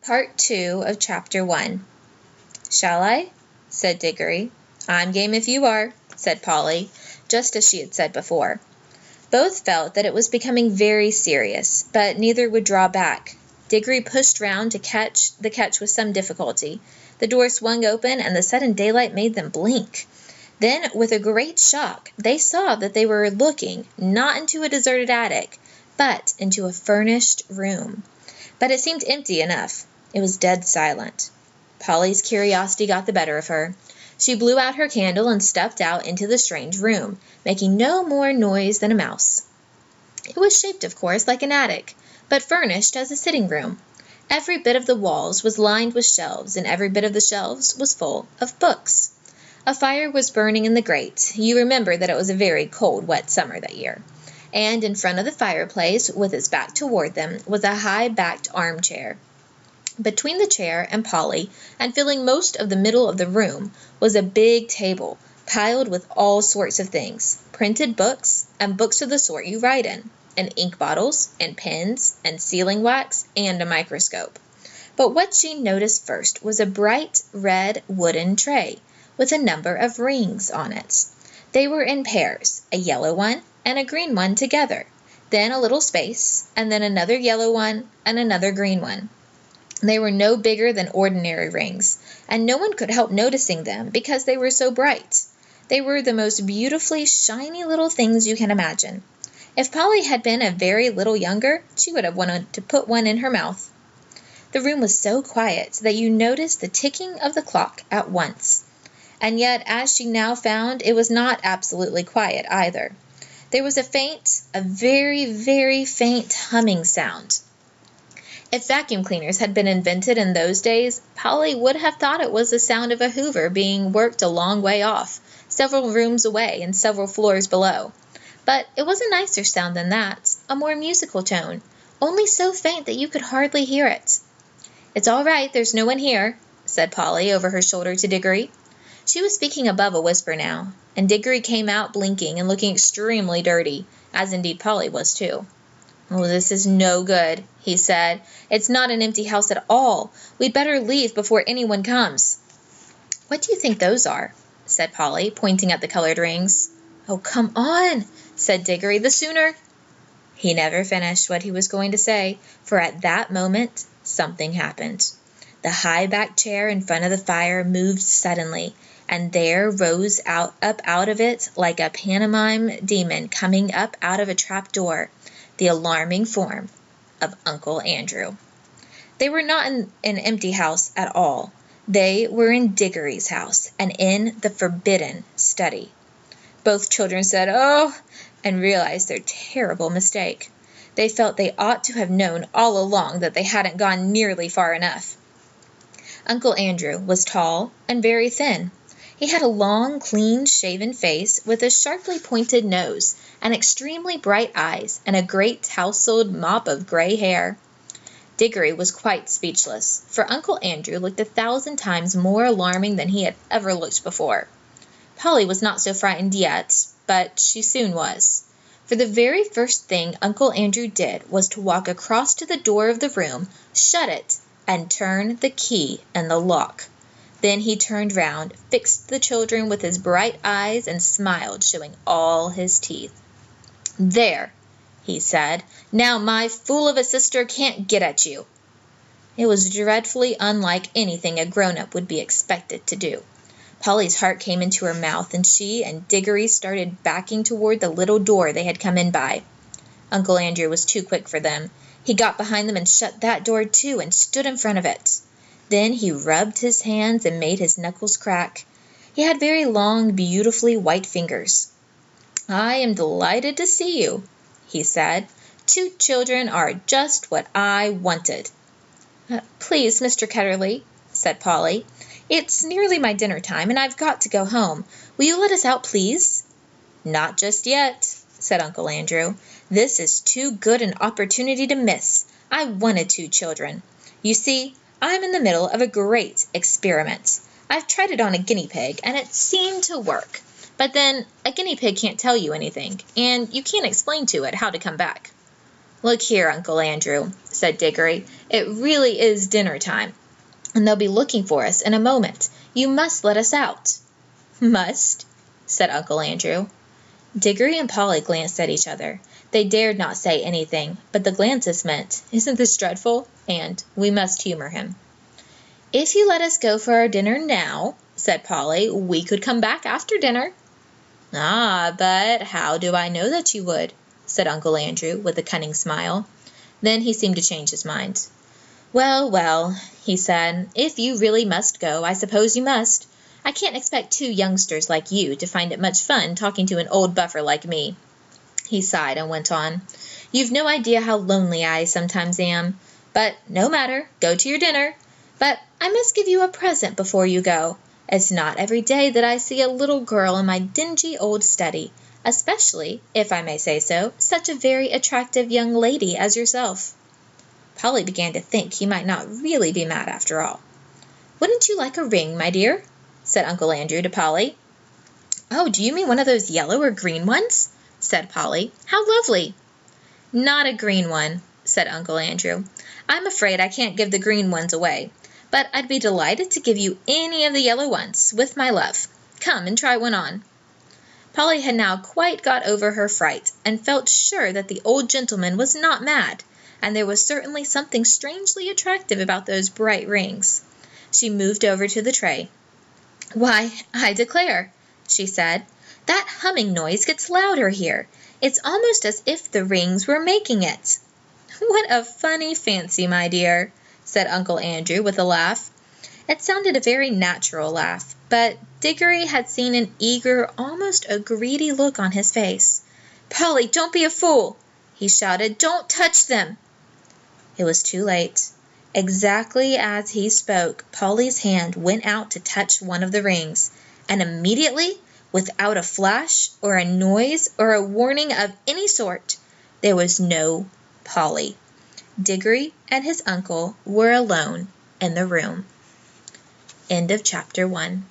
Part 2 of Chapter 1. "Shall I?" said Diggory. "I'm game if you are," said Polly, just as she had said before. Both felt that it was becoming very serious, but neither would draw back. Diggory pushed round to catch the catch with some difficulty. The door swung open, and the sudden daylight made them blink. Then, with a great shock, they saw that they were looking, not into a deserted attic, but into a furnished room. But it seemed empty enough. It was dead silent. Polly's curiosity got the better of her. She blew out her candle and stepped out into the strange room, making no more noise than a mouse. It was shaped, of course, like an attic, but furnished as a sitting room. Every bit of the walls was lined with shelves, and every bit of the shelves was full of books. A fire was burning in the grate. You remember that it was a very cold, wet summer that year. And in front of the fireplace, with its back toward them, was a high-backed armchair. Between the chair and Polly, and filling most of the middle of the room, was a big table, piled with all sorts of things, printed books, and books of the sort you write in, and ink bottles, and pens, and sealing wax, and a microscope. But what she noticed first was a bright red wooden tray, with a number of rings on it. They were in pairs, a yellow one and a green one together, then a little space, and then another yellow one and another green one. They were no bigger than ordinary rings, and no one could help noticing them because they were so bright. They were the most beautifully shiny little things you can imagine. If Polly had been a very little younger, she would have wanted to put one in her mouth. The room was so quiet that you noticed the ticking of the clock at once. And yet, as she now found, it was not absolutely quiet either. There was a very, very faint humming sound. If vacuum cleaners had been invented in those days, Polly would have thought it was the sound of a hoover being worked a long way off, several rooms away and several floors below. But it was a nicer sound than that, a more musical tone, only so faint that you could hardly hear it. "It's all right, there's no one here," said Polly over her shoulder to Diggory. She was speaking above a whisper now, and Diggory came out blinking and looking extremely dirty, as indeed Polly was too. "Oh, this is no good," he said. "It's not an empty house at all. We'd better leave before anyone comes." "What do you think those are?" said Polly, pointing at the colored rings. "Oh, come on," said Diggory. "The sooner—" He never finished what he was going to say, for at that moment something happened. The high-backed chair in front of the fire moved suddenly, and there rose up out of it, like a pantomime demon coming up out of a trap-door, the alarming form of Uncle Andrew. They were not in an empty house at all. They were in Diggory's house, and in the forbidden study. Both children said, "Oh," and realized their terrible mistake. They felt they ought to have known all along that they hadn't gone nearly far enough. Uncle Andrew was tall and very thin. He had a long, clean-shaven face with a sharply pointed nose and extremely bright eyes and a great tousled mop of gray hair. Diggory was quite speechless, for Uncle Andrew looked 1,000 times more alarming than he had ever looked before. Polly was not so frightened yet, but she soon was. For the very first thing Uncle Andrew did was to walk across to the door of the room, shut it, and turn the key in the lock. Then he turned round, fixed the children with his bright eyes, and smiled, showing all his teeth. "There," he said, "now my fool of a sister can't get at you." It was dreadfully unlike anything a grown-up would be expected to do. Polly's heart came into her mouth, and she and Diggory started backing toward the little door they had come in by. Uncle Andrew was too quick for them. He got behind them and shut that door too, and stood in front of it. Then he rubbed his hands and made his knuckles crack. He had very long, beautifully white fingers. "I am delighted to see you," he said. "Two children are just what I wanted." "Please, Mr. Ketterly," said Polly, "it's nearly my dinner time, and I've got to go home. Will you let us out, please?" "Not just yet," said Uncle Andrew. "This is too good an opportunity to miss. I wanted two children. You see, I'm in the middle of a great experiment. I've tried it on a guinea pig, and it seemed to work. But then, a guinea pig can't tell you anything, and you can't explain to it how to come back." "Look here, Uncle Andrew," said Diggory, "it really is dinner time, and they'll be looking for us in a moment. You must let us out." "Must?" said Uncle Andrew. Diggory and Polly glanced at each other. They dared not say anything, but the glances meant, "Isn't this dreadful?" and "We must humor him." "If you let us go for our dinner now," said Polly, "we could come back after dinner." "Ah, but how do I know that you would?" said Uncle Andrew, with a cunning smile. Then he seemed to change his mind. "Well, well," he said, "if you really must go, I suppose you must. I can't expect two youngsters like you to find it much fun talking to an old buffer like me." He sighed and went on. "You've no idea how lonely I sometimes am. But no matter, go to your dinner. But I must give you a present before you go. It's not every day that I see a little girl in my dingy old study, especially, if I may say so, such a very attractive young lady as yourself." Polly began to think he might not really be mad after all. "Wouldn't you like a ring, my dear?" said Uncle Andrew to Polly. "Oh, do you mean one of those yellow or green ones?" said Polly. "How lovely!" "Not a green one," said Uncle Andrew. "I'm afraid I can't give the green ones away, but I'd be delighted to give you any of the yellow ones, with my love. Come and try one on." Polly had now quite got over her fright, and felt sure that the old gentleman was not mad, and there was certainly something strangely attractive about those bright rings. She moved over to the tray. "Why, I declare," she said, "that humming noise gets louder here. It's almost as if the rings were making it." "What a funny fancy, my dear," said Uncle Andrew with a laugh. It sounded a very natural laugh, but Diggory had seen an eager, almost a greedy look on his face. "Polly, don't be a fool!" he shouted. "Don't touch them!" It was too late. Exactly as he spoke, Polly's hand went out to touch one of the rings, and immediately, without a flash or a noise or a warning of any sort, there was no Polly. Diggory and his uncle were alone in the room. End of chapter 1.